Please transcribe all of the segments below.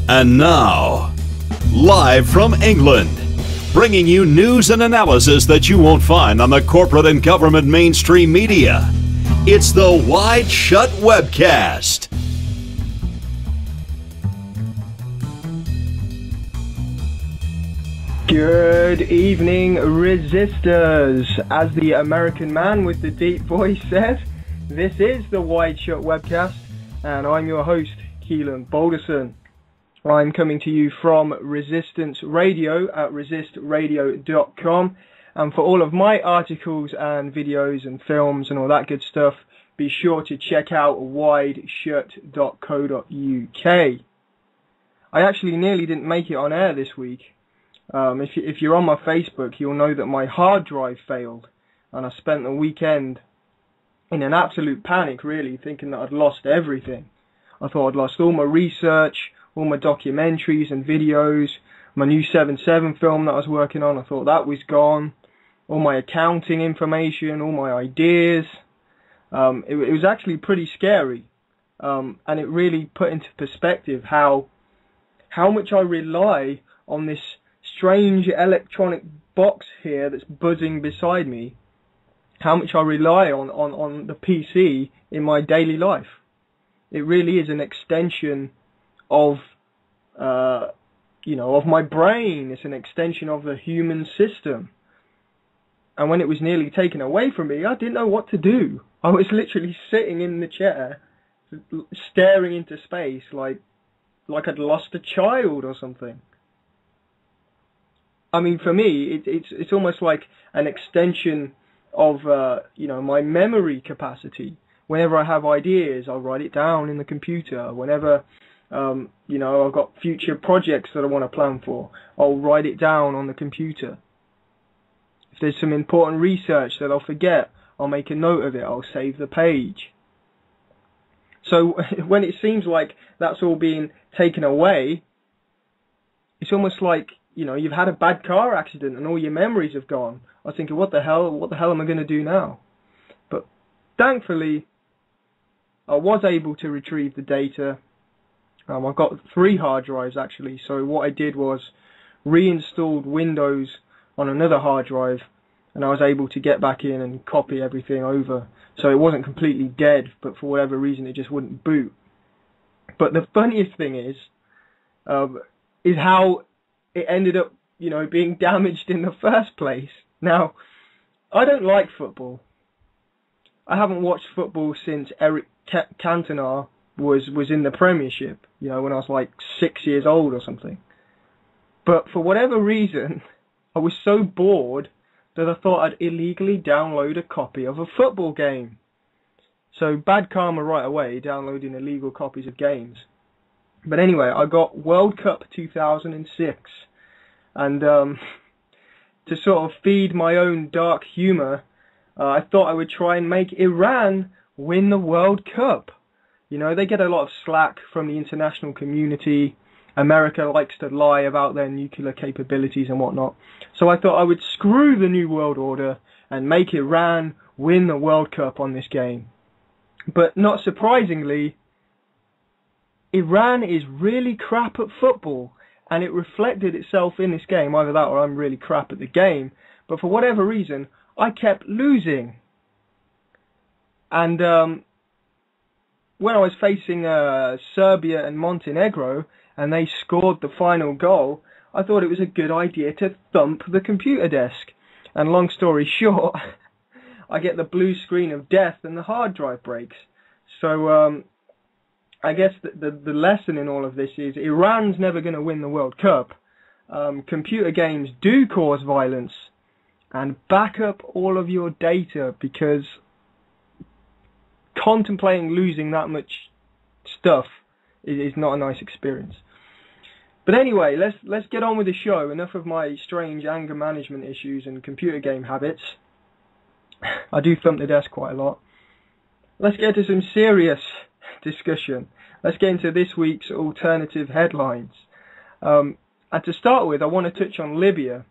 And now, live from England, bringing you news and analysis that you won't find on the corporate and government mainstream media. It's the WideShut Webcast. Good evening, resistors. As the American man with the deep voice said, this is the WideShut Webcast, and I'm your host, Keelan Balderson. I'm coming to you from Resistance Radio at resistradio.com, and for all of my articles and videos and films and all that good stuff, be sure to check out wideshut.co.uk. I actually nearly didn't make it on air this week. If you're on my Facebook, you'll know that my hard drive failed, and I spent the weekend in an absolute panic, really, thinking that I'd lost everything. I thought I'd lost all my research, all my documentaries and videos, my new 7/7 film that I was working on. I thought that was gone, all my accounting information, all my ideas. It was actually pretty scary, and it really put into perspective how much I rely on this strange electronic box here that's buzzing beside me, how much I rely on the PC in my daily life. It really is an extension of of my brain. It's an extension of the human system. And when it was nearly taken away from me, I didn't know what to do. I was literally sitting in the chair, staring into space like I'd lost a child or something. I mean, for me, it's almost like an extension of my memory capacity. Whenever I have ideas, I'll write it down in the computer. Whenever I've got future projects that I want to plan for, I'll write it down on the computer. If there's some important research that I'll forget, I'll make a note of it. I'll save the page. So when it seems like that's all being taken away, it's almost like you've had a bad car accident and all your memories have gone. I was thinking, what the hell am I going to do now? But thankfully, I was able to retrieve the data. I've got 3 hard drives actually. So what I did was reinstalled Windows on another hard drive, and I was able to get back in and copy everything over. So it wasn't completely dead, but for whatever reason it just wouldn't boot. But the funniest thing is how it ended up, being damaged in the first place. Now, I don't like football. I haven't watched football since Eric Cantona was in the Premiership, when I was like 6 years old or something. But for whatever reason, I was so bored that I thought I'd illegally download a copy of a football game. So bad karma right away, downloading illegal copies of games. But anyway, I got World Cup 2006, and to sort of feed my own dark humour, I thought I would try and make Iran win the World Cup. They get a lot of slack from the international community. America likes to lie about their nuclear capabilities and whatnot. So I thought I would screw the New World Order and make Iran win the World Cup on this game. But not surprisingly, Iran is really crap at football, and it reflected itself in this game. Either that or I'm really crap at the game, but for whatever reason, I kept losing. And when I was facing Serbia and Montenegro, and they scored the final goal, I thought it was a good idea to thump the computer desk. And long story short, I get the blue screen of death and the hard drive breaks. So I guess the lesson in all of this is Iran's never going to win the World Cup. Computer games do cause violence, and back up all of your data, because contemplating losing that much stuff is not a nice experience. But anyway, let's get on with the show. Enough of my strange anger management issues and computer game habits. I do thump the desk quite a lot. Let's get to some serious discussion. Let's get into this week's alternative headlines. And to start with, I want to touch on Libya,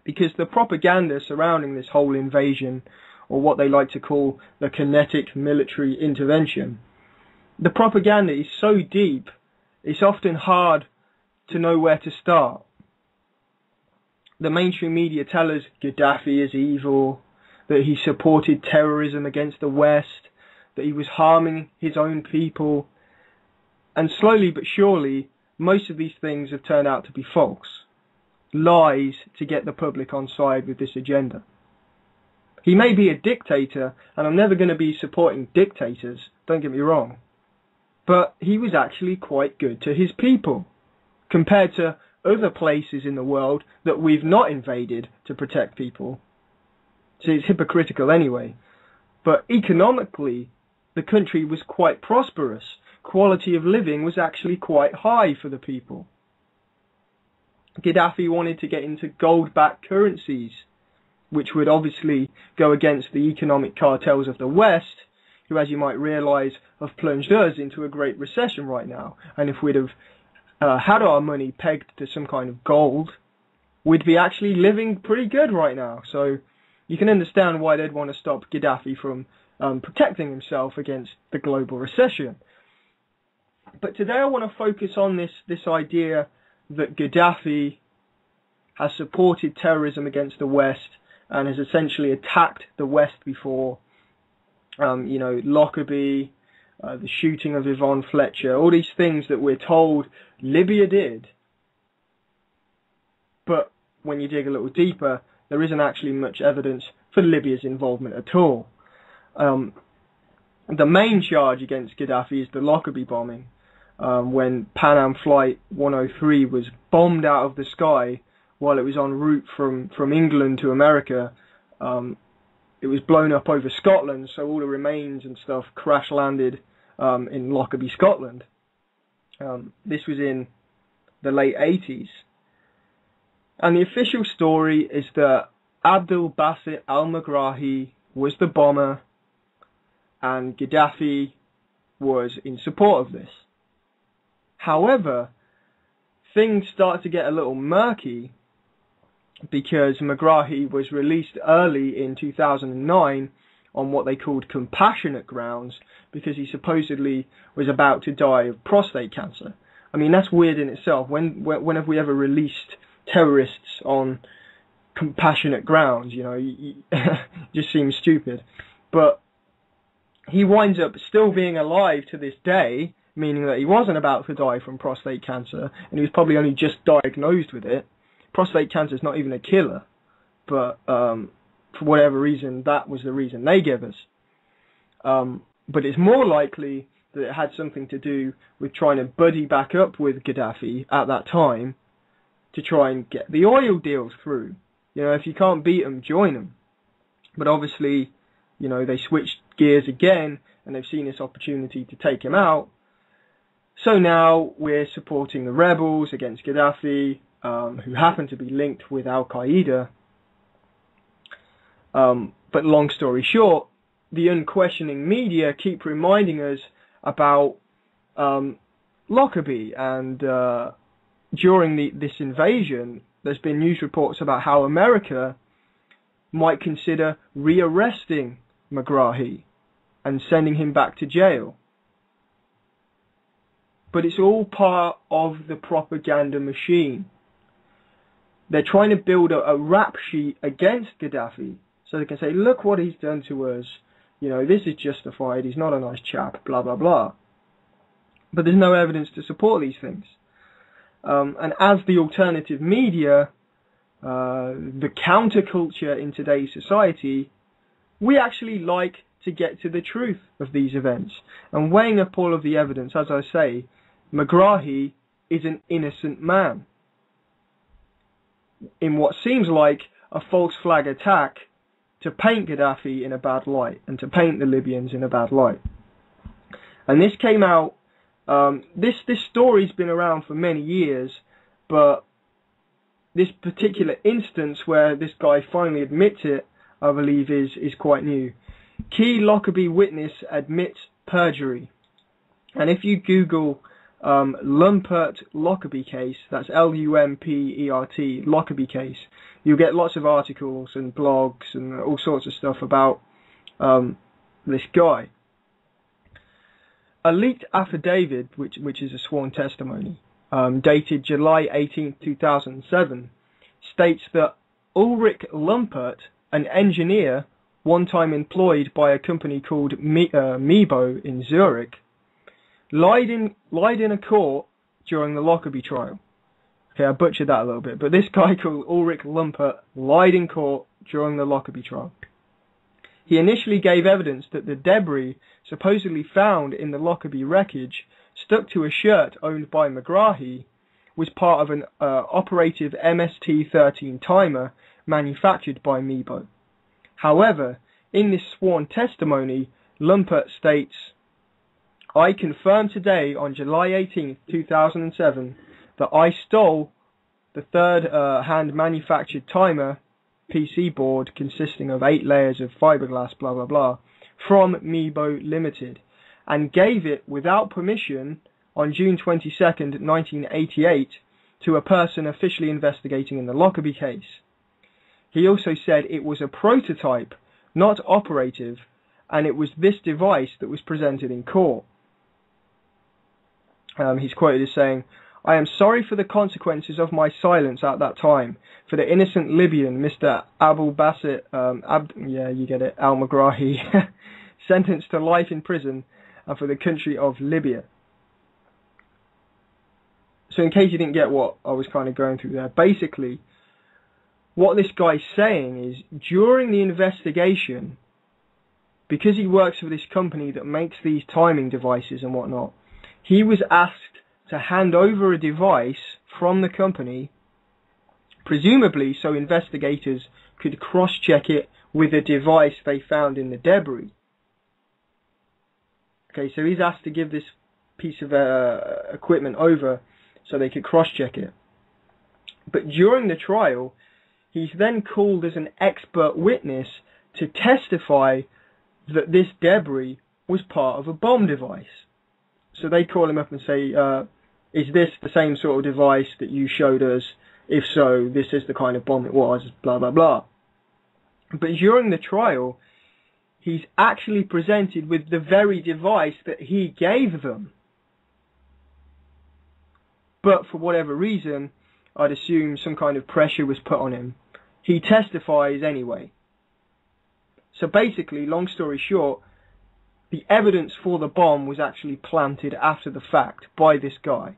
because the propaganda surrounding this whole invasion, or what they like to call the kinetic military intervention, the propaganda is so deep it's often hard to know where to start. The mainstream media tell us Gaddafi is evil, that he supported terrorism against the West, that he was harming his own people, and slowly but surely, most of these things have turned out to be false. Lies to get the public on side with this agenda. He may be a dictator, and I'm never going to be supporting dictators, don't get me wrong, but he was actually quite good to his people, compared to other places in the world that we've not invaded to protect people. So it's hypocritical anyway. But economically, the country was quite prosperous. Quality of living was actually quite high for the people. Gaddafi wanted to get into gold-backed currencies, which would obviously go against the economic cartels of the West, who, as you might realise, have plunged us into a great recession right now. And if we'd have had our money pegged to some kind of gold, we'd be actually living pretty good right now. So you can understand why they'd want to stop Gaddafi from protecting himself against the global recession. But today I want to focus on this idea that Gaddafi has supported terrorism against the West and has essentially attacked the West before. Lockerbie, the shooting of Yvonne Fletcher, all these things that we're told Libya did. But when you dig a little deeper, there isn't actually much evidence for Libya's involvement at all. The main charge against Gaddafi is the Lockerbie bombing, when Pan Am Flight 103 was bombed out of the sky while it was en route from England to America. It was blown up over Scotland, so all the remains and stuff crash landed in Lockerbie, Scotland. This was in the late 80s. And the official story is that Abdul Basit al-Megrahi was the bomber and Gaddafi was in support of this. However, things started to get a little murky because Megrahi was released early in 2009 on what they called compassionate grounds because he supposedly was about to die of prostate cancer. I mean, that's weird in itself. When have we ever released terrorists on compassionate grounds? Just seems stupid. But he winds up still being alive to this day, meaning that he wasn't about to die from prostate cancer, and he was probably only just diagnosed with it. Prostate cancer is not even a killer, but for whatever reason, that was the reason they gave us. But it's more likely that it had something to do with trying to buddy back up with Gaddafi at that time to try and get the oil deals through. If you can't beat them, join them. But obviously, they switched gears again, and they've seen this opportunity to take him out. So now we're supporting the rebels against Gaddafi, who happen to be linked with Al-Qaeda. But long story short, the unquestioning media keep reminding us about Lockerbie, and during this invasion, there's been news reports about how America might consider rearresting Megrahi and sending him back to jail. But it's all part of the propaganda machine. They're trying to build a rap sheet against Gaddafi so they can say, look what he's done to us. This is justified. He's not a nice chap, blah, blah, blah. But there's no evidence to support these things. And as the alternative media, the counterculture in today's society, we actually like to get to the truth of these events. And weighing up all of the evidence, as I say, Megrahi is an innocent man in what seems like a false flag attack to paint Gaddafi in a bad light and to paint the Libyans in a bad light. And this came out, this story's been around for many years, but this particular instance where this guy finally admits it, I believe is quite new. Key Lockerbie witness admits perjury. And if you Google Lumpert Lockerbie case, that's Lumpert, Lockerbie case, you'll get lots of articles and blogs and all sorts of stuff about this guy. A leaked affidavit, which is a sworn testimony, dated July 18, 2007, states that Ulrich Lumpert, an engineer one time employed by a company called Mebo in Zurich, lied in a court during the Lockerbie trial. Okay, I butchered that a little bit, but this guy called Ulrich Lumpert lied in court during the Lockerbie trial. He initially gave evidence that the debris supposedly found in the Lockerbie wreckage stuck to a shirt owned by Megrahi was part of an operative MST-13 timer manufactured by Mebo. However, in this sworn testimony, Lumpert states, "I confirm today on July 18, 2007, that I stole the third-hand manufactured timer PC board consisting of 8 layers of fiberglass, blah blah blah, from Mebo Limited, and gave it without permission on June 22nd, 1988, to a person officially investigating in the Lockerbie case." He also said it was a prototype, not operative, and it was this device that was presented in court. He's quoted as saying, "I am sorry for the consequences of my silence at that time, for the innocent Libyan, Mr. Abul Basit, al-Megrahi, sentenced to life in prison, and for the country of Libya." So in case you didn't get what I was kind of going through there, basically, what this guy's saying is, during the investigation, because he works for this company that makes these timing devices and whatnot, he was asked to hand over a device from the company, presumably so investigators could cross-check it with a device they found in the debris. Okay, so he's asked to give this piece of equipment over so they could cross-check it. But during the trial, he's then called as an expert witness to testify that this debris was part of a bomb device. So they call him up and say, "Is this the same sort of device that you showed us? If so, this is the kind of bomb it was, blah, blah, blah." But during the trial, he's actually presented with the very device that he gave them. But for whatever reason, I'd assume some kind of pressure was put on him. He testifies anyway. So basically, long story short, the evidence for the bomb was actually planted after the fact by this guy.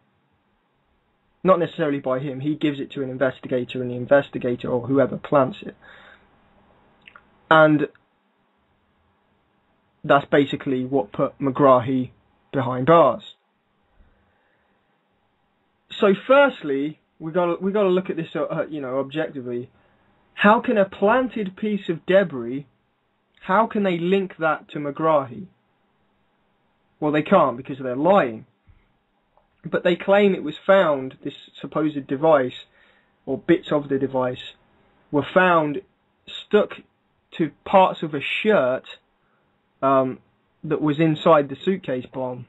Not necessarily by him. He gives it to an investigator, and the investigator or whoever plants it. And that's basically what put Megrahi behind bars. So firstly, we got to look at this, objectively. How can a planted piece of debris, how can they link that to Megrahi? Well, they can't, because they're lying. But they claim it was found, this supposed device, or bits of the device, were found stuck to parts of a shirt that was inside the suitcase bomb.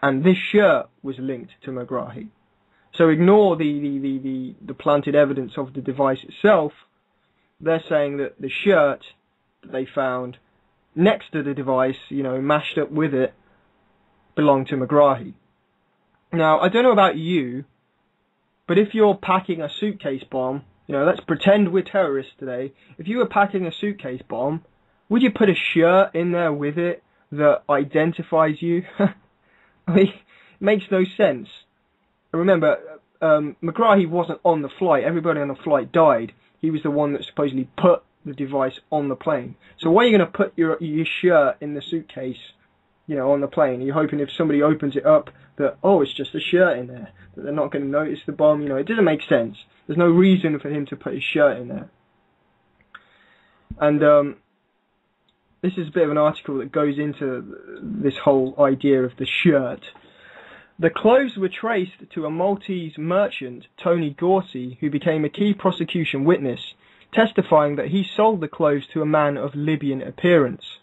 And this shirt was linked to Megrahi. So ignore the planted evidence of the device itself. They're saying that the shirt that they found next to the device, mashed up with it, belonged to Megrahi. Now, I don't know about you, but if you're packing a suitcase bomb, let's pretend we're terrorists today. If you were packing a suitcase bomb, would you put a shirt in there with it that identifies you? I mean, it makes no sense. Remember, Megrahi wasn't on the flight. Everybody on the flight died. He was the one that supposedly put the device on the plane. So why are you going to put your shirt in the suitcase, on the plane? You're hoping if somebody opens it up that, it's just a shirt in there, that they're not going to notice the bomb. It doesn't make sense. There's no reason for him to put his shirt in there. And this is a bit of an article that goes into this whole idea of the shirt. The clothes were traced to a Maltese merchant, Tony Gorsey, who became a key prosecution witness, testifying that he sold the clothes to a man of Libyan appearance.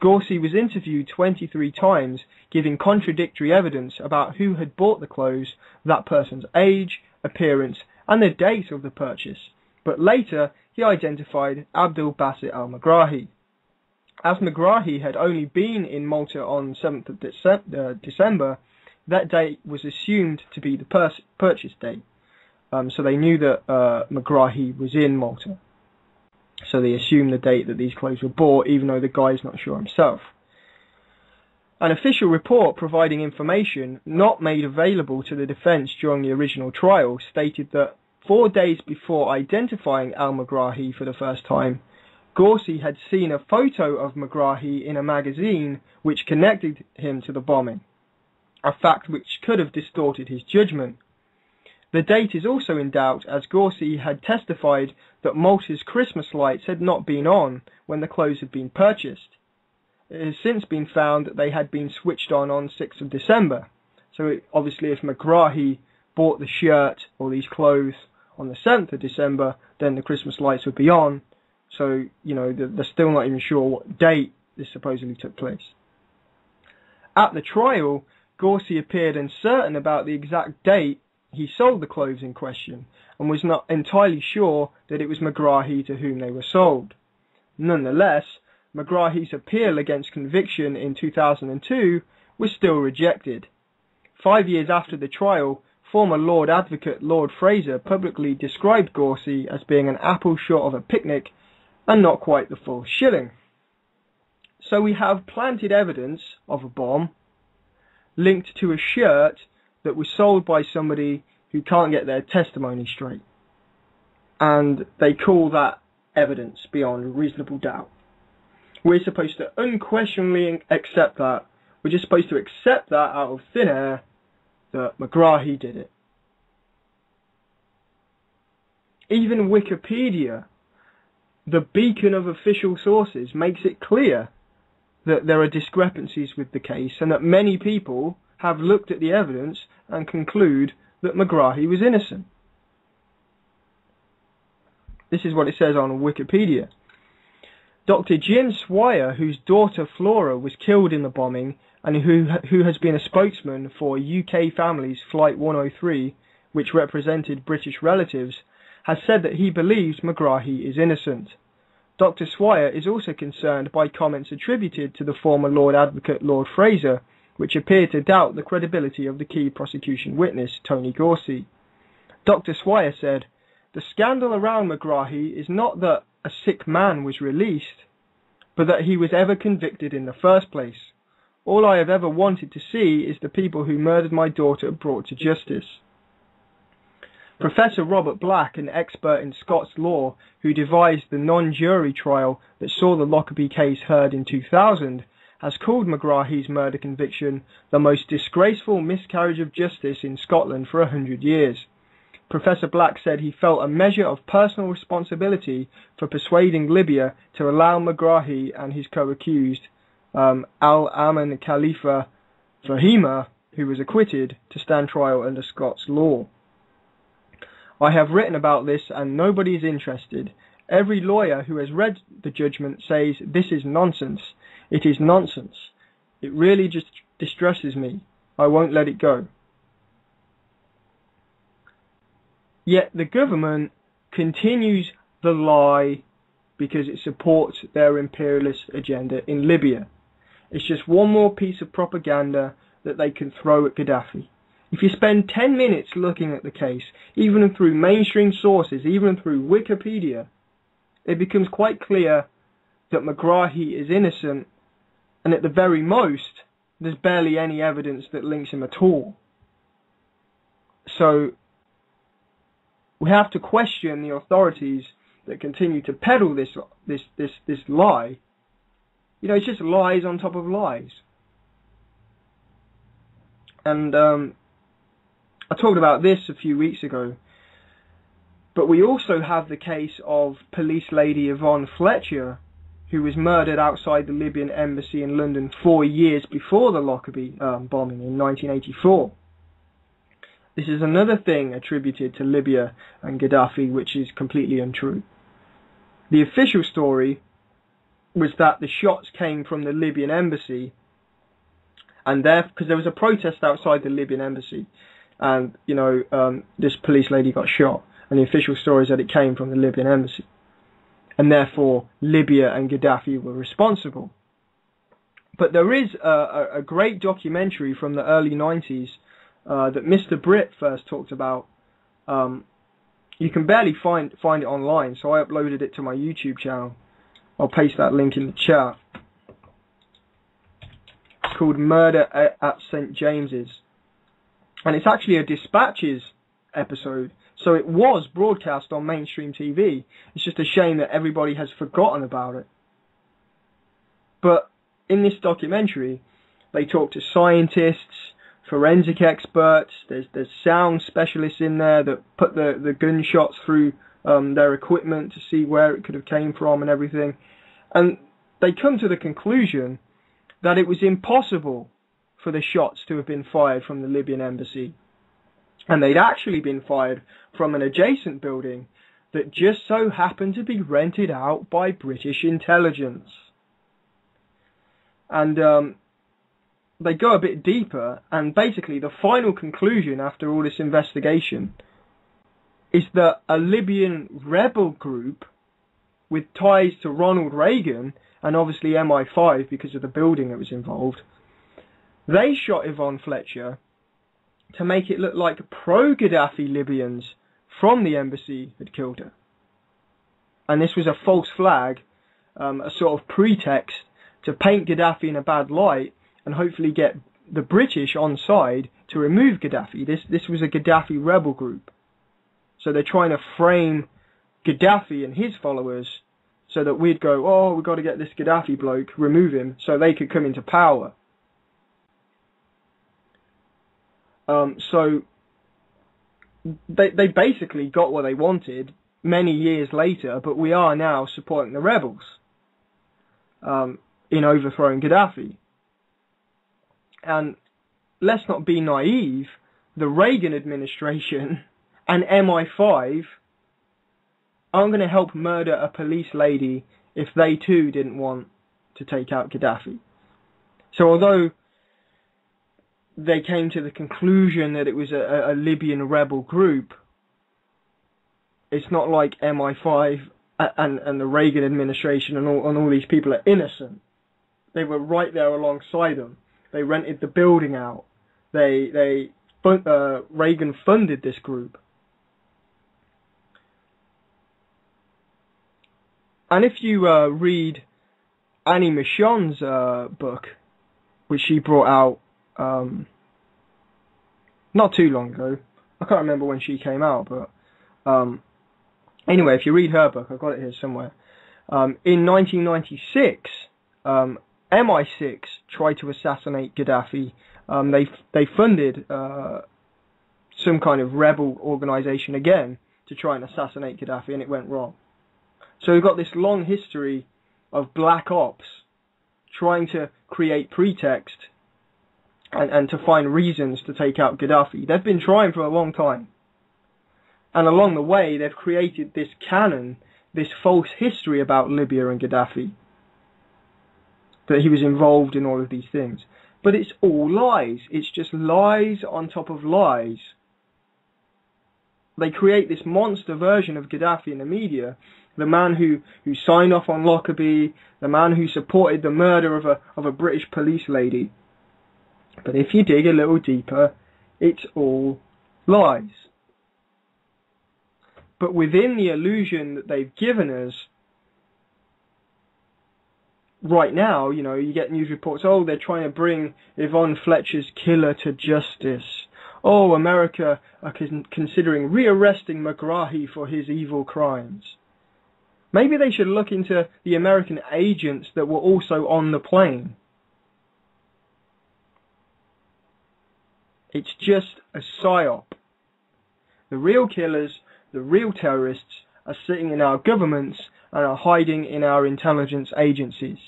Gorsey was interviewed 23 times, giving contradictory evidence about who had bought the clothes, that person's age, appearance, and the date of the purchase. But later, he identified Abdul Basit al-Megrahi. As Megrahi had only been in Malta on 7th of December, that date was assumed to be the purchase date. So they knew that Megrahi was in Malta. So they assumed the date that these clothes were bought, even though the guy's not sure himself. An official report providing information not made available to the defence during the original trial stated that 4 days before identifying al-Megrahi for the first time, Gorsi had seen a photo of Megrahi in a magazine which connected him to the bombing, a fact which could have distorted his judgment. The date is also in doubt, as Gorsi had testified that Malta's Christmas lights had not been on when the clothes had been purchased. It has since been found that they had been switched on 6th of December. So obviously if Megrahi bought the shirt or these clothes on the 7th of December, then the Christmas lights would be on. So, you know, they're still not even sure what date this supposedly took place. At the trial, Gorsi appeared uncertain about the exact date he sold the clothes in question, and was not entirely sure that it was Megrahi to whom they were sold. Nonetheless, Megrahi's appeal against conviction in 2002 was still rejected. 5 years after the trial, former Lord Advocate Lord Fraser publicly described Gorsi as being an apple short of a picnic and not quite the full shilling. So we have planted evidence of a bomb linked to a shirt that was sold by somebody who can't get their testimony straight. And they call that evidence beyond reasonable doubt. We're supposed to unquestionably accept that. We're just supposed to accept that out of thin air, that Megrahi did it. Even Wikipedia, the beacon of official sources, makes it clear that there are discrepancies with the case and that many people have looked at the evidence and conclude that Megrahi was innocent. This is what it says on Wikipedia. Dr. Jim Swire, whose daughter Flora was killed in the bombing and who has been a spokesman for UK Families Flight 103, which represented British relatives, has said that he believes Megrahi is innocent. Dr. Swire is also concerned by comments attributed to the former Lord Advocate Lord Fraser, which appear to doubt the credibility of the key prosecution witness, Tony Gorsi. Dr. Swire said, "The scandal around Megrahi is not that a sick man was released, but that he was ever convicted in the first place. All I have ever wanted to see is the people who murdered my daughter brought to justice." Professor Robert Black, an expert in Scots law who devised the non-jury trial that saw the Lockerbie case heard in 2000, has called Megrahi's murder conviction the most disgraceful miscarriage of justice in Scotland for 100 years. Professor Black said he felt a measure of personal responsibility for persuading Libya to allow Megrahi and his co-accused, Al-Amin Khalifa Fahima, who was acquitted, to stand trial under Scots law. "I have written about this and nobody is interested. Every lawyer who has read the judgment says this is nonsense. It is nonsense. It really just distresses me. I won't let it go." Yet the government continues the lie because it supports their imperialist agenda in Libya. It's just one more piece of propaganda that they can throw at Gaddafi. If you spend 10 minutes looking at the case, even through mainstream sources, even through Wikipedia, it becomes quite clear that Megrahi is innocent, and at the very most, there's barely any evidence that links him at all. So we have to question the authorities that continue to peddle this lie. You know, it's just lies on top of lies. And I talked about this a few weeks ago, but we also have the case of police lady Yvonne Fletcher, who was murdered outside the Libyan embassy in London 4 years before the Lockerbie bombing in 1984. This is another thing attributed to Libya and Gaddafi which is completely untrue. The official story was that the shots came from the Libyan embassy, and because there was a protest outside the Libyan embassy, and this police lady got shot, and the official story is that it came from the Libyan embassy. and therefore Libya and Gaddafi were responsible. But there is a great documentary from the early 90s that Mr. Britt first talked about. You can barely find it online, so I uploaded it to my YouTube channel. I'll paste that link in the chat. It's called Murder at St. James's. And it's actually a Dispatches episode. So it was broadcast on mainstream TV. It's just a shame that everybody has forgotten about it. But in this documentary, they talk to scientists, forensic experts, there's sound specialists in there that put the gunshots through their equipment to see where it could have came from and everything. And they come to the conclusion that it was impossible for the shots to have been fired from the Libyan embassy. And they'd actually been fired from an adjacent building that just so happened to be rented out by British intelligence. And they go a bit deeper, and basically the final conclusion after all this investigation is that a Libyan rebel group with ties to Ronald Reagan and obviously MI5 because of the building that was involved, they shot Yvonne Fletcher to make it look like pro-Gaddafi Libyans from the embassy had killed her. And this was a false flag, a sort of pretext to paint Gaddafi in a bad light and hopefully get the British on side to remove Gaddafi. This was a Gaddafi rebel group. So they're trying to frame Gaddafi and his followers so that we'd go, oh, we've got to get this Gaddafi bloke, remove him, so they could come into power. So they basically got what they wanted many years later, but we are now supporting the rebels in overthrowing Gaddafi. And let's not be naive, the Reagan administration and MI5 aren't going to help murder a police lady if they too didn't want to take out Gaddafi. So although they came to the conclusion that it was a Libyan rebel group, it's not like MI5 and the Reagan administration and all these people are innocent. They were right there alongside them. They rented the building out. Reagan funded this group. And if you read Annie Michon's book, which she brought out not too long ago, I can't remember when she came out, but anyway, if you read her book, I've got it here somewhere. In 1996, MI6 tried to assassinate Gaddafi. They funded some kind of rebel organization again to try and assassinate Gaddafi, and it went wrong. So we've got this long history of black ops trying to create pretext and to find reasons to take out Gaddafi. They've been trying for a long time. And along the way, they've created this canon, this false history about Libya and Gaddafi, that he was involved in all of these things. But it's all lies. It's just lies on top of lies. They create this monster version of Gaddafi in the media, the man who signed off on Lockerbie, the man who supported the murder of a British police lady. But if you dig a little deeper, it's all lies. But within the illusion that they've given us, right now, you know, you get news reports, oh, they're trying to bring Yvonne Fletcher's killer to justice. Oh, America are considering rearresting Megrahi for his evil crimes. Maybe they should look into the American agents that were also on the plane. It's just a psyop. The real killers, the real terrorists, are sitting in our governments and are hiding in our intelligence agencies.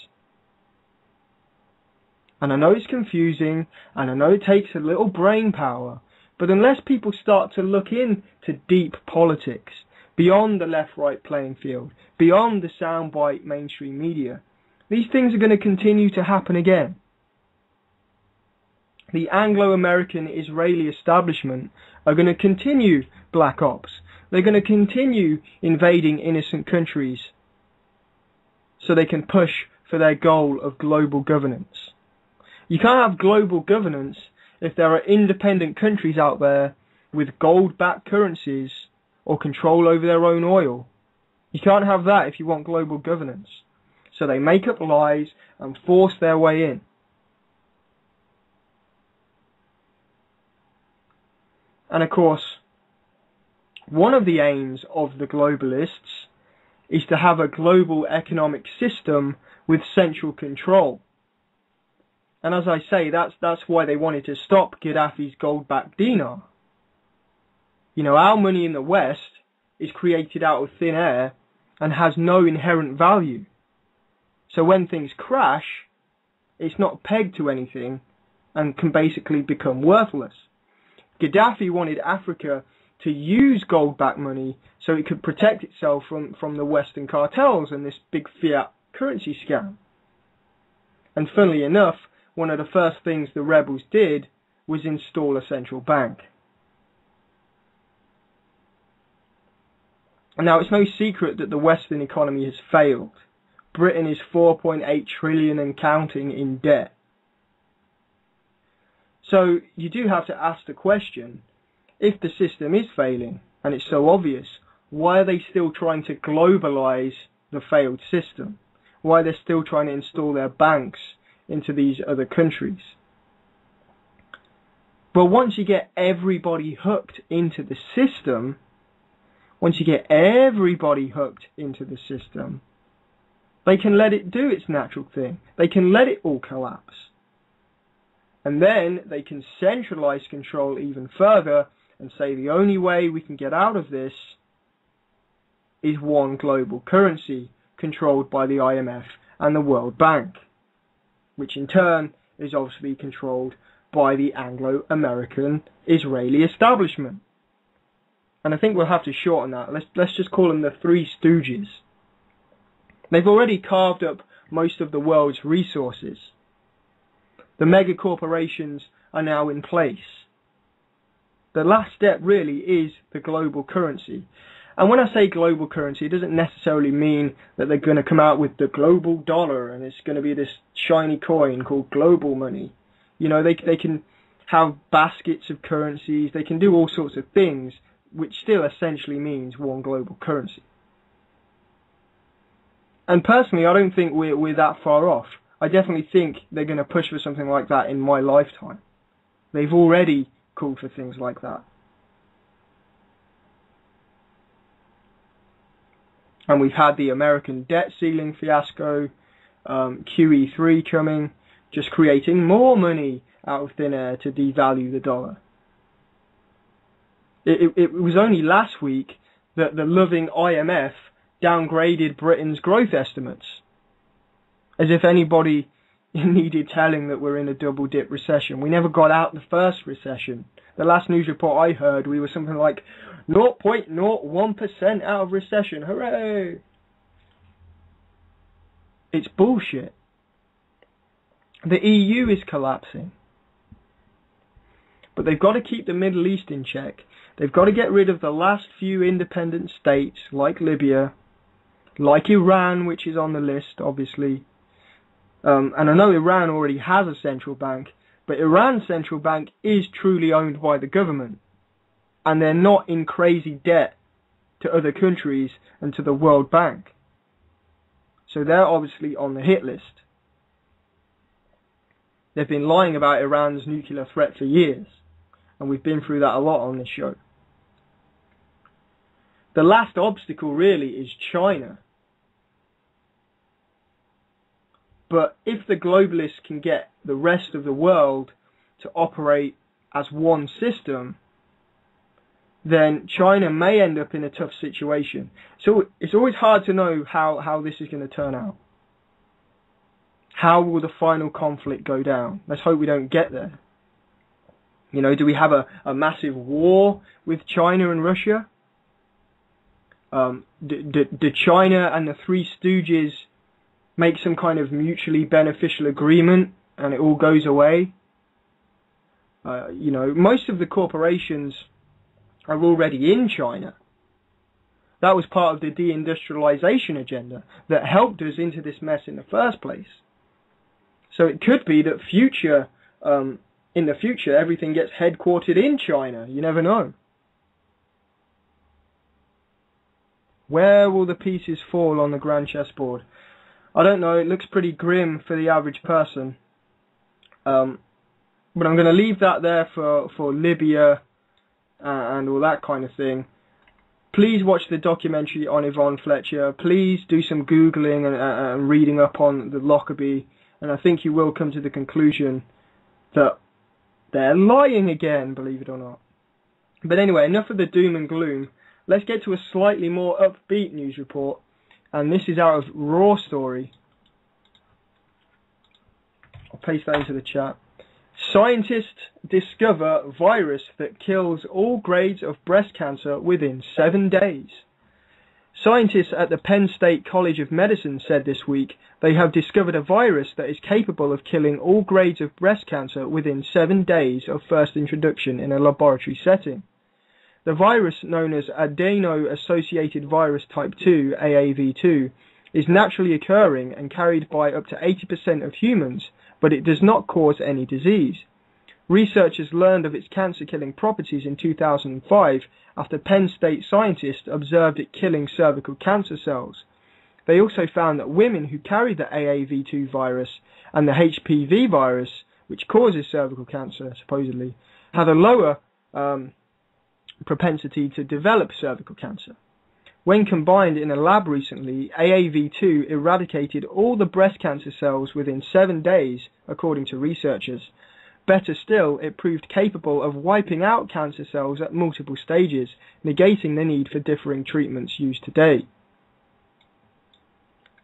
And I know it's confusing, and I know it takes a little brain power, but unless people start to look into deep politics, beyond the left-right playing field, beyond the soundbite mainstream media, these things are going to continue to happen again. The Anglo-American Israeli establishment are going to continue black ops. They're going to continue invading innocent countries so they can push for their goal of global governance. You can't have global governance if there are independent countries out there with gold-backed currencies or control over their own oil. You can't have that if you want global governance. So they make up lies and force their way in. And of course, one of the aims of the globalists is to have a global economic system with central control. And as I say, that's why they wanted to stop Gaddafi's gold-backed dinar. You know, our money in the West is created out of thin air and has no inherent value. So when things crash, it's not pegged to anything and can basically become worthless. Gaddafi wanted Africa to use gold-backed money so it could protect itself from the Western cartels and this big fiat currency scam. And funnily enough, one of the first things the rebels did was install a central bank. Now, it's no secret that the Western economy has failed. Britain is 4.8 trillion and counting in debt. So you do have to ask the question, if the system is failing, and it's so obvious, why are they still trying to globalize the failed system? Why are they still trying to install their banks into these other countries? But once you get everybody hooked into the system, they can let it do its natural thing. They can let it all collapse. And then they can centralize control even further and say the only way we can get out of this is one global currency controlled by the IMF and the World Bank, which in turn is obviously controlled by the Anglo-American Israeli establishment. And I think we'll have to shorten that. Let's just call them the Three Stooges. They've already carved up most of the world's resources. The mega corporations are now in place. The last step really is the global currency. And when I say global currency, it doesn't necessarily mean that they're going to come out with the global dollar and it's going to be this shiny coin called global money. You know, they can have baskets of currencies, they can do all sorts of things, which still essentially means one global currency. And personally, I don't think we're that far off. I definitely think they're going to push for something like that in my lifetime. They've already called for things like that. And we've had the American debt ceiling fiasco, QE3 coming, just creating more money out of thin air to devalue the dollar. It was only last week that the loving IMF downgraded Britain's growth estimates, as if anybody needed telling that we're in a double dip recession. We never got out the first recession. The last news report I heard, we were something like 0.01% out of recession. Hooray! It's bullshit. The EU is collapsing. But they've got to keep the Middle East in check. They've got to get rid of the last few independent states, like Libya, like Iran, which is on the list, obviously. And I know Iran already has a central bank, but Iran's central bank is truly owned by the government. And they're not in crazy debt to other countries and to the World Bank. So they're obviously on the hit list. They've been lying about Iran's nuclear threat for years. And we've been through that a lot on this show. The last obstacle really is China. But if the globalists can get the rest of the world to operate as one system, then China may end up in a tough situation. So it's always hard to know how this is going to turn out. How will the final conflict go down? Let's hope we don't get there. You know, do we have a massive war with China and Russia? Do China and the Three Stooges make some kind of mutually beneficial agreement and it all goes away? You know, most of the corporations are already in China. That was part of the deindustrialization agenda that helped us into this mess in the first place. So it could be that in the future, everything gets headquartered in China. You never know. Where will the pieces fall on the grand chessboard? I don't know. It looks pretty grim for the average person. But I'm going to leave that there for Libya and all that kind of thing. Please watch the documentary on Yvonne Fletcher. Please do some Googling and reading up on the Lockerbie. And I think you will come to the conclusion that they're lying again, believe it or not. But anyway, enough of the doom and gloom. Let's get to a slightly more upbeat news report. And this is out of Raw Story. I'll paste that into the chat. Scientists discover virus that kills all grades of breast cancer within 7 days. Scientists at the Penn State College of Medicine said this week they have discovered a virus that is capable of killing all grades of breast cancer within 7 days of first introduction in a laboratory setting. The virus, known as adeno-associated virus type 2, AAV2, is naturally occurring and carried by up to 80% of humans, but it does not cause any disease. Researchers learned of its cancer-killing properties in 2005 after Penn State scientists observed it killing cervical cancer cells. They also found that women who carried the AAV2 virus and the HPV virus, which causes cervical cancer, supposedly, had a lower propensity to develop cervical cancer. When combined in a lab recently, AAV2 eradicated all the breast cancer cells within 7 days, according to researchers. Better still, it proved capable of wiping out cancer cells at multiple stages, negating the need for differing treatments used today.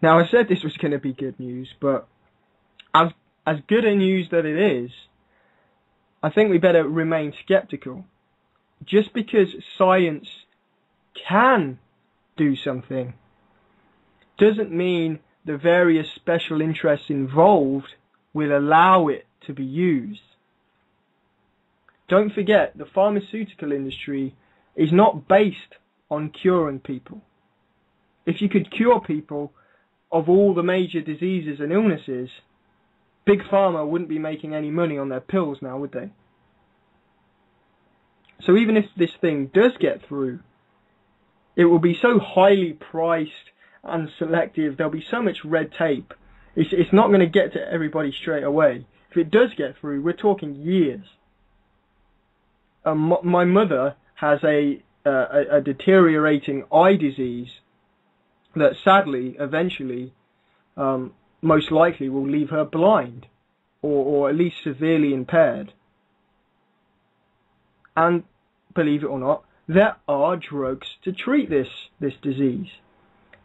Now, I said this was going to be good news, but as good a news that it is, I think we better remain skeptical. Just because science can do something doesn't mean the various special interests involved will allow it to be used. Don't forget, the pharmaceutical industry is not based on curing people. If you could cure people of all the major diseases and illnesses, Big Pharma wouldn't be making any money on their pills now, would they? So even if this thing does get through, it will be so highly priced and selective, there'll be so much red tape, it's not going to get to everybody straight away. If it does get through, we're talking years. My mother has a deteriorating eye disease that sadly, eventually, most likely will leave her blind, or at least severely impaired. And believe it or not, there are drugs to treat this disease.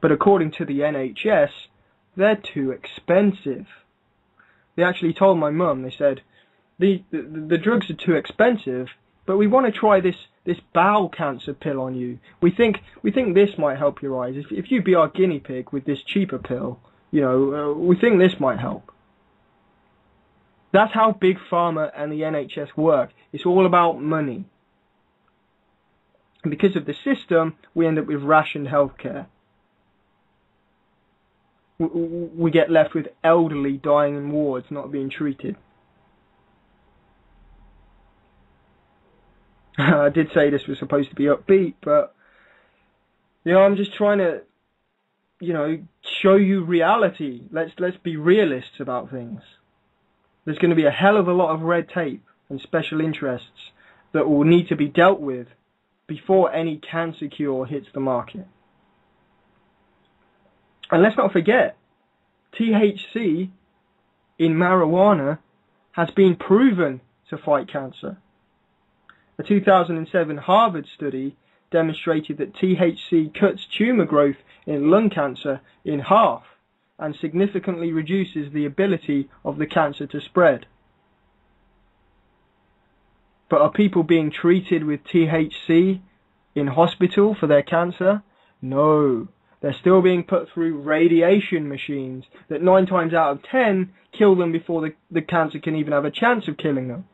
But according to the NHS, they're too expensive. They actually told my mum, they said, the drugs are too expensive, but we want to try this bowel cancer pill on you. We think this might help your eyes. If you be our guinea pig with this cheaper pill, we think this might help. That's how Big Pharma and the NHS work. It's all about money. And because of the system, we end up with rationed healthcare. We get left with elderly dying in wards, not being treated. I did say this was supposed to be upbeat, but I'm just trying to, show you reality. Let's be realists about things. There's going to be a hell of a lot of red tape and special interests that will need to be dealt with before any cancer cure hits the market. And let's not forget, THC in marijuana has been proven to fight cancer. A 2007 Harvard study demonstrated that THC cuts tumor growth in lung cancer in half and significantly reduces the ability of the cancer to spread. But are people being treated with THC in hospital for their cancer? No. They're still being put through radiation machines that 9 times out of 10 kill them before the cancer can even have a chance of killing them.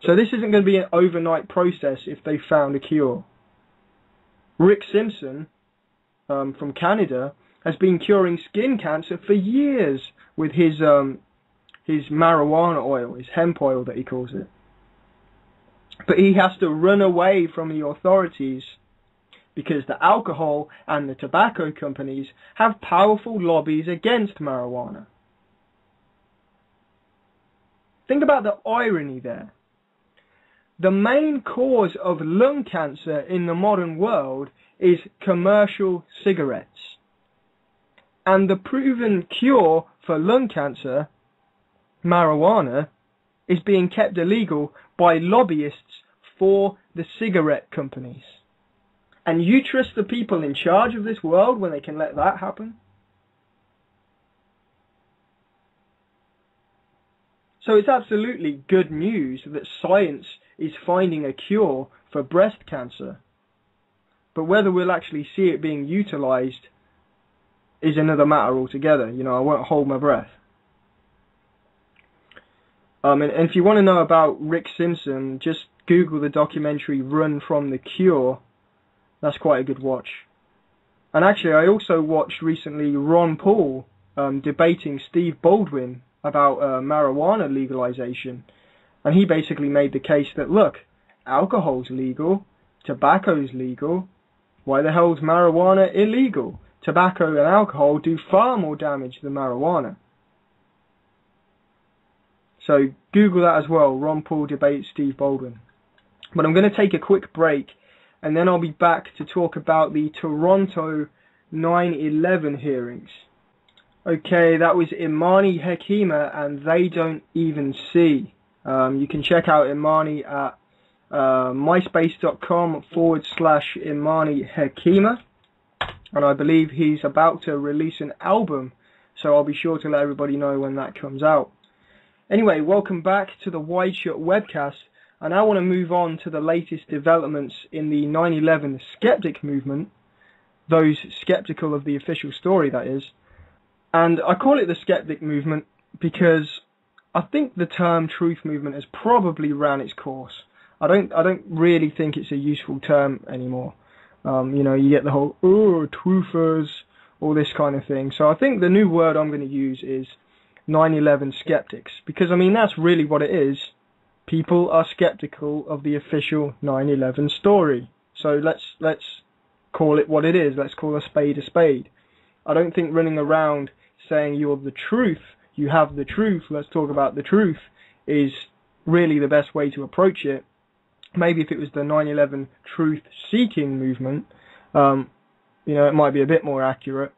So this isn't going to be an overnight process if they found a cure. Rick Simpson from Canada has been curing skin cancer for years with his marijuana oil, his hemp oil that he calls it. But he has to run away from the authorities because the alcohol and the tobacco companies have powerful lobbies against marijuana. Think about the irony there. The main cause of lung cancer in the modern world is commercial cigarettes. And the proven cure for lung cancer, marijuana, is being kept illegal by lobbyists for the cigarette companies. And you trust the people in charge of this world when they can let that happen? So it's absolutely good news that science is finding a cure for breast cancer. But whether we'll actually see it being utilized is another matter altogether. You know, I won't hold my breath. And if you want to know about Rick Simpson, just Google the documentary Run From the Cure. That's quite a good watch. And actually, I also watched recently Ron Paul debating Steve Baldwin about marijuana legalization. And he basically made the case that, look, alcohol's legal, tobacco's legal, why the hell's marijuana illegal? Tobacco and alcohol do far more damage than marijuana. So Google that as well, Ron Paul debates Steve Baldwin. But I'm going to take a quick break, and then I'll be back to talk about the Toronto 9/11 hearings. Okay, that was Imani Hakima and They Don't Even See. You can check out Imani at myspace.com/Imani Hakima. And I believe he's about to release an album, so I'll be sure to let everybody know when that comes out. Anyway, welcome back to the WideShut Webcast. I now want to move on to the latest developments in the 9/11 skeptic movement, those skeptical of the official story, that is. And I call it the skeptic movement because I think the term truth movement has probably ran its course. I don't really think it's a useful term anymore. You know, you get the whole, truthers, all this kind of thing. So I think the new word I'm going to use is 9/11 skeptics. Because, I mean, that's really what it is. People are skeptical of the official 9/11 story. So let's call it what it is. Let's call a spade a spade. I don't think running around saying you're the truth, you have the truth, let's talk about the truth, is really the best way to approach it. Maybe if it was the 9/11 truth-seeking movement, you know, it might be a bit more accurate.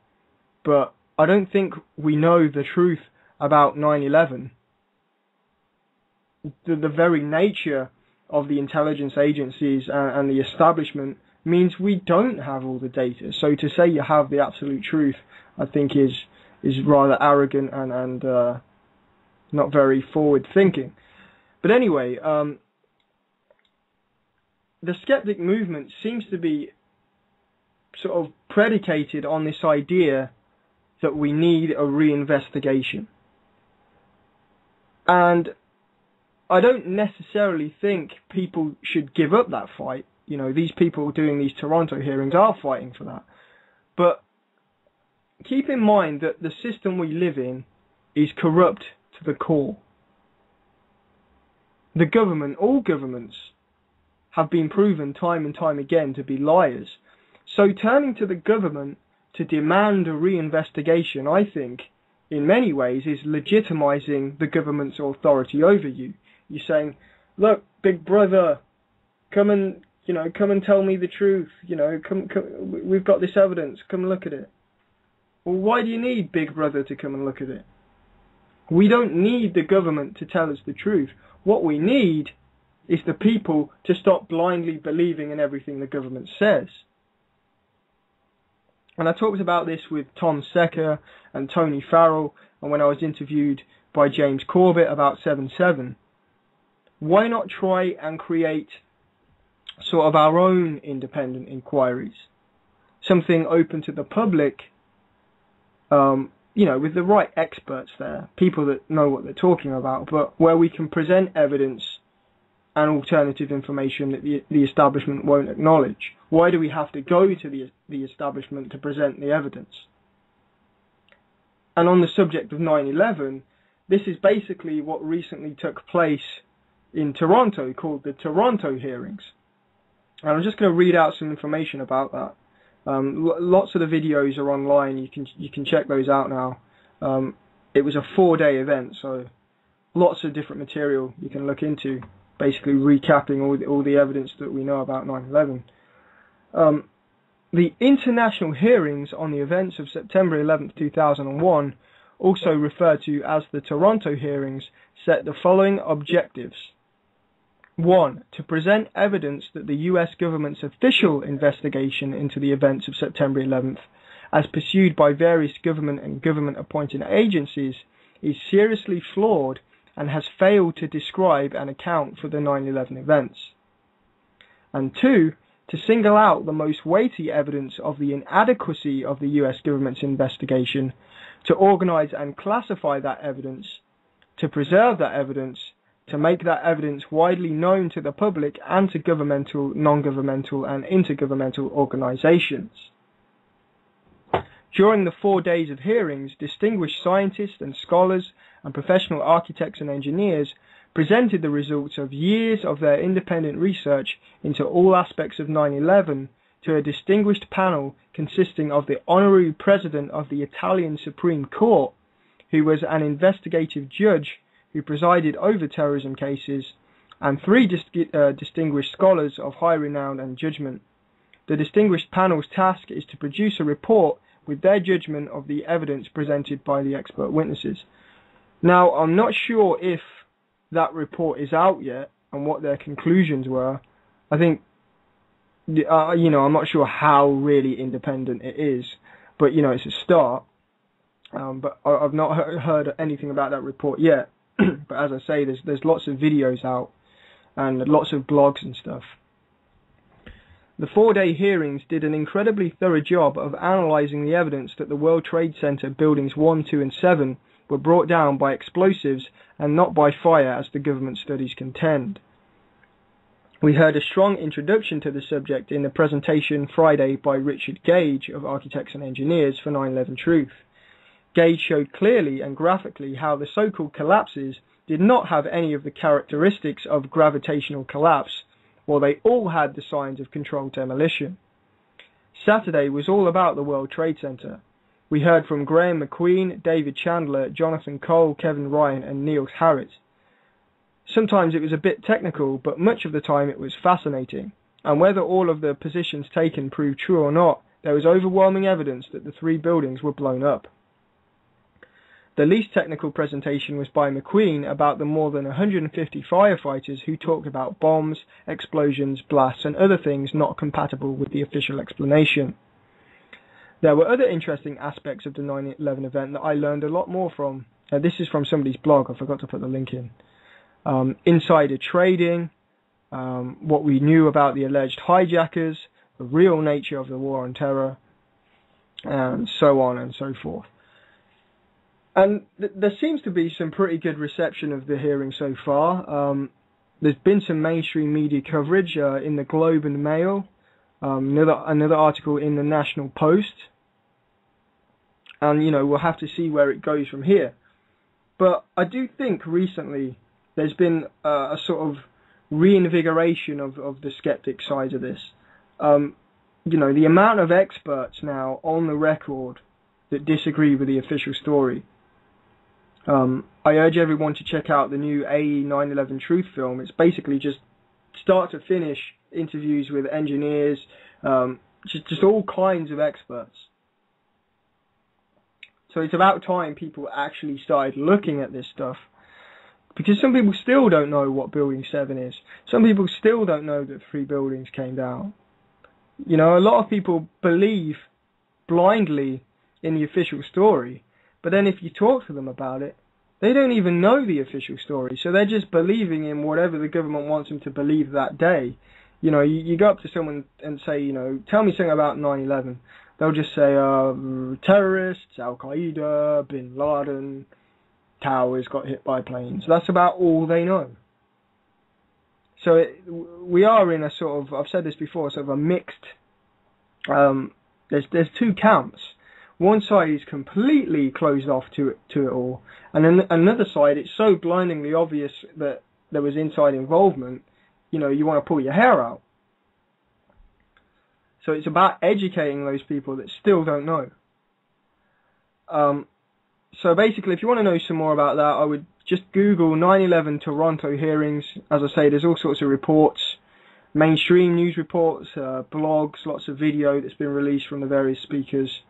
But I don't think we know the truth about 9/11. The very nature of the intelligence agencies and the establishment means we don't have all the data. So to say you have the absolute truth, I think is rather arrogant and not very forward-thinking. But anyway, the skeptic movement seems to be sort of predicated on this idea that we need a reinvestigation. And I don't necessarily think people should give up that fight. You know, these people doing these Toronto hearings are fighting for that. But keep in mind that the system we live in is corrupt to the core. The government, all governments, have been proven time and time again to be liars. So turning to the government to demand a reinvestigation, I think, in many ways, is legitimizing the government's authority over you. You're saying, look, big brother, come and tell me the truth. You know, come, we've got this evidence, come look at it. Well, why do you need big brother to come and look at it? We don't need the government to tell us the truth. What we need is the people to stop blindly believing in everything the government says. And I talked about this with Tom Secker and Tony Farrell, and when I was interviewed by James Corbett about 7/7. Why not try and create sort of our own independent inquiries? Something open to the public, you know, with the right experts there, people that know what they're talking about, but where we can present evidence and alternative information that the establishment won't acknowledge? Why do we have to go to the establishment to present the evidence? And on the subject of 9/11, this is basically what recently took place in Toronto, called the Toronto hearings. And I'm just going to read out some information about that. Lots of the videos are online. You can check those out now. It was a 4-day event, so lots of different material you can look into, basically recapping all the evidence that we know about 9/11. The international hearings on the events of September 11th, 2001, also referred to as the Toronto hearings, set the following objectives. 1. To present evidence that the US government's official investigation into the events of September 11th, as pursued by various government and government-appointed agencies, is seriously flawed and has failed to describe and account for the 9/11 events. And 2. To single out the most weighty evidence of the inadequacy of the US government's investigation, to organize and classify that evidence, to preserve that evidence, to make that evidence widely known to the public and to governmental, non-governmental and intergovernmental organizations. During the 4 days of hearings, distinguished scientists and scholars and professional architects and engineers presented the results of years of their independent research into all aspects of 9/11 to a distinguished panel consisting of the honorary president of the Italian Supreme Court, who was an investigative judge who presided over terrorism cases, and 3 distinguished scholars of high renown and judgment. The distinguished panel's task is to produce a report with their judgment of the evidence presented by the expert witnesses. Now, I'm not sure if that report is out yet and what their conclusions were. I think, I'm not sure how really independent it is, but, it's a start. But I've not heard anything about that report yet. But as I say, there's lots of videos out and lots of blogs and stuff. The 4-day hearings did an incredibly thorough job of analysing the evidence that the World Trade Center buildings 1, 2 and 7 were brought down by explosives and not by fire, as the government studies contend. We heard a strong introduction to the subject in the presentation Friday by Richard Gage of Architects and Engineers for 9/11 Truth. Gage showed clearly and graphically how the so-called collapses did not have any of the characteristics of gravitational collapse, while they all had the signs of controlled demolition. Saturday was all about the World Trade Center. We heard from Graham McQueen, David Chandler, Jonathan Cole, Kevin Ryan and Neil Harrett. Sometimes it was a bit technical, but much of the time it was fascinating. And whether all of the positions taken proved true or not, there was overwhelming evidence that the 3 buildings were blown up. The least technical presentation was by McQueen about the more than 150 firefighters who talked about bombs, explosions, blasts and other things not compatible with the official explanation. There were other interesting aspects of the 9/11 event that I learned a lot more from. This is from somebody's blog, I forgot to put the link in. Insider trading, what we knew about the alleged hijackers, the real nature of the war on terror, and so on and so forth. And there seems to be some pretty good reception of the hearing so far. There's been some mainstream media coverage in the Globe and Mail, another article in the National Post, and we'll have to see where it goes from here. But I do think recently there's been a sort of reinvigoration of the skeptic side of this. The amount of experts now on the record that disagree with the official story. I urge everyone to check out the new AE 9/11 Truth film. It's basically just start to finish interviews with engineers, just all kinds of experts. So it's about time people actually started looking at this stuff. Because some people still don't know what Building 7 is. Some people still don't know that 3 buildings came down. A lot of people believe blindly in the official story. But then if you talk to them about it, they don't even know the official story. So they're just believing in whatever the government wants them to believe that day. You go up to someone and say, tell me something about 9/11. They'll just say, terrorists, Al-Qaeda, Bin Laden, towers got hit by planes. That's about all they know. So we are in a sort of, I've said this before, sort of a mixed, there's two camps. One side is completely closed off to it all, and then another side, it's so blindingly obvious that there was inside involvement, you want to pull your hair out. So it's about educating those people that still don't know. So basically, if you want to know some more about that, I would just Google 9/11 Toronto hearings. As I say, there's all sorts of reports, mainstream news reports, blogs, lots of video that's been released from the various speakers.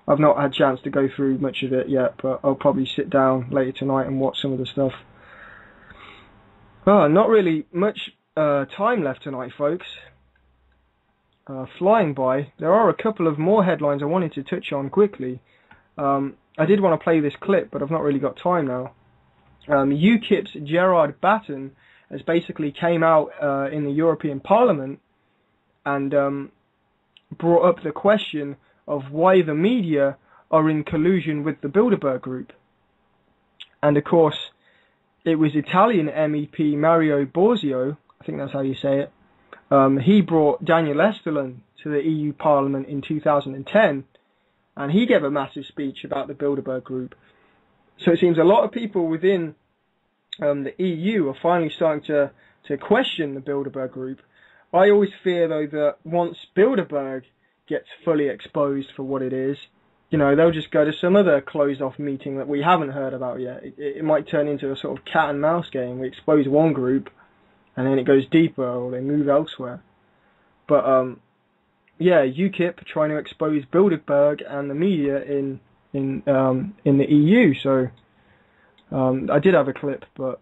I've not had a chance to go through much of it yet, but I'll probably sit down later tonight and watch some of the stuff. Not really much time left tonight, folks. Flying by. There are a couple of more headlines I wanted to touch on quickly. I did want to play this clip, but I've not really got time now. UKIP's Gerard Batten has basically came out in the European Parliament and brought up the question of why the media are in collusion with the Bilderberg Group. And of course, it was Italian MEP Mario Borzio, I think that's how you say it, he brought Daniel Esterlin to the EU Parliament in 2010, and he gave a massive speech about the Bilderberg Group. So it seems a lot of people within the EU are finally starting to question the Bilderberg Group. I always fear, though, that once Bilderberg gets fully exposed for what it is, they'll just go to some other closed-off meeting that we haven't heard about yet. It might turn into a sort of cat-and-mouse game. We expose one group, and then it goes deeper, or they move elsewhere. But, UKIP trying to expose Bilderberg and the media in the EU. So I did have a clip, but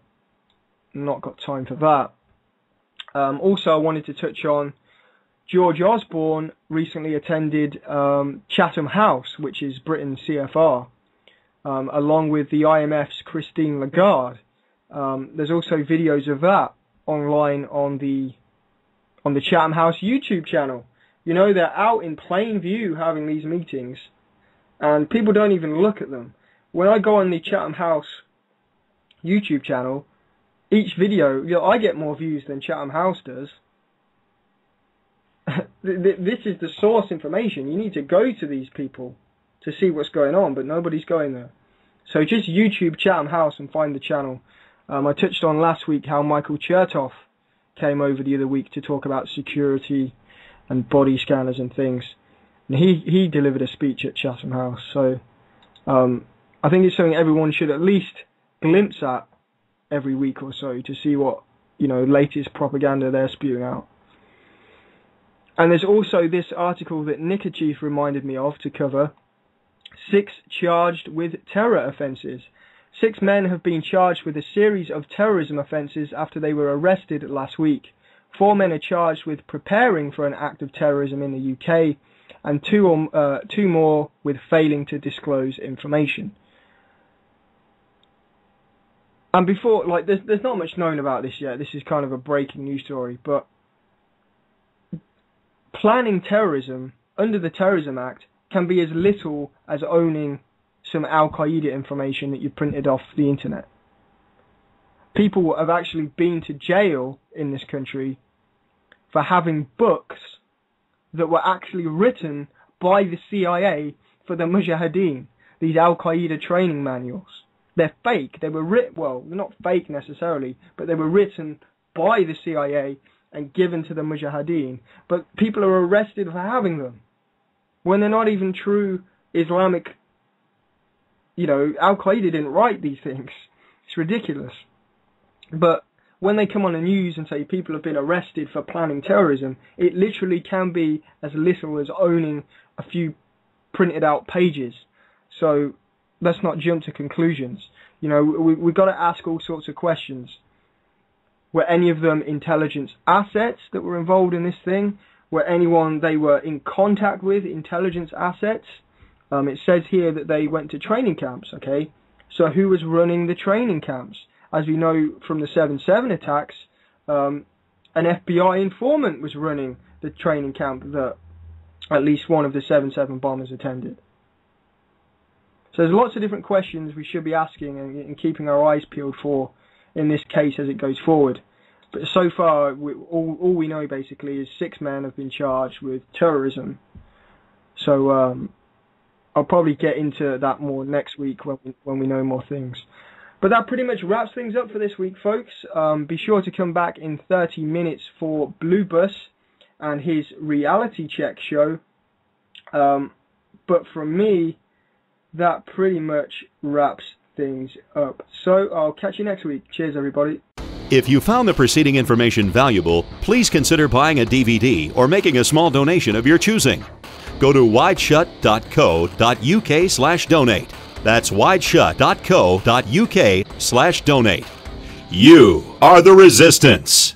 not got time for that. Also, I wanted to touch on George Osborne recently attended Chatham House, which is Britain's CFR, along with the IMF's Christine Lagarde. There's also videos of that online on the Chatham House YouTube channel. They're out in plain view having these meetings, and people don't even look at them. When I go on the Chatham House YouTube channel, each video, I get more views than Chatham House does. This is the source information. You need to go to these people to see what's going on, but nobody's going there. So just YouTube Chatham House and find the channel. I touched on last week how Michael Chertoff came over the other week to talk about security and body scanners and things. And he delivered a speech at Chatham House. So I think it's something everyone should at least glimpse at every week or so to see what latest propaganda they're spewing out. And there's also this article that Nikachief reminded me of to cover. 6 charged with terror offences. 6 men have been charged with a series of terrorism offences after they were arrested last week. 4 men are charged with preparing for an act of terrorism in the UK, and 2 more with failing to disclose information. And before, there's not much known about this yet. This is kind of a breaking news story, but planning terrorism under the Terrorism Act can be as little as owning some al-Qaeda information that you printed off the internet. People have actually been to jail in this country for having books that were actually written by the CIA for the Mujahideen, these al-Qaeda training manuals. They're fake. They were written, well, they're not fake necessarily, but they were written by the CIA and given to the Mujahideen. But people are arrested for having them when they're not even true Islamic. Al-Qaeda didn't write these things. It's ridiculous. But when they come on the news and say people have been arrested for planning terrorism, it literally can be as little as owning a few printed out pages. So let's not jump to conclusions. We've got to ask all sorts of questions. Were any of them intelligence assets that were involved in this thing? Were anyone they were in contact with intelligence assets? It says here that they went to training camps, okay? So who was running the training camps? As we know from the 7/7 attacks, an FBI informant was running the training camp that at least one of the 7/7 bombers attended. So there's lots of different questions we should be asking and keeping our eyes peeled for in this case as it goes forward. But so far, all we know basically is 6 men have been charged with terrorism. So I'll probably get into that more next week when we know more things. But that pretty much wraps things up for this week, folks. Be sure to come back in 30 minutes for Blue Bus and his reality check show. But from me, that pretty much wraps things up. So I'll catch you next week. Cheers, everybody. If you found the preceding information valuable, please consider buying a DVD or making a small donation of your choosing. Go to wideshut.co.uk/donate. That's wideshut.co.uk/donate. You are the resistance.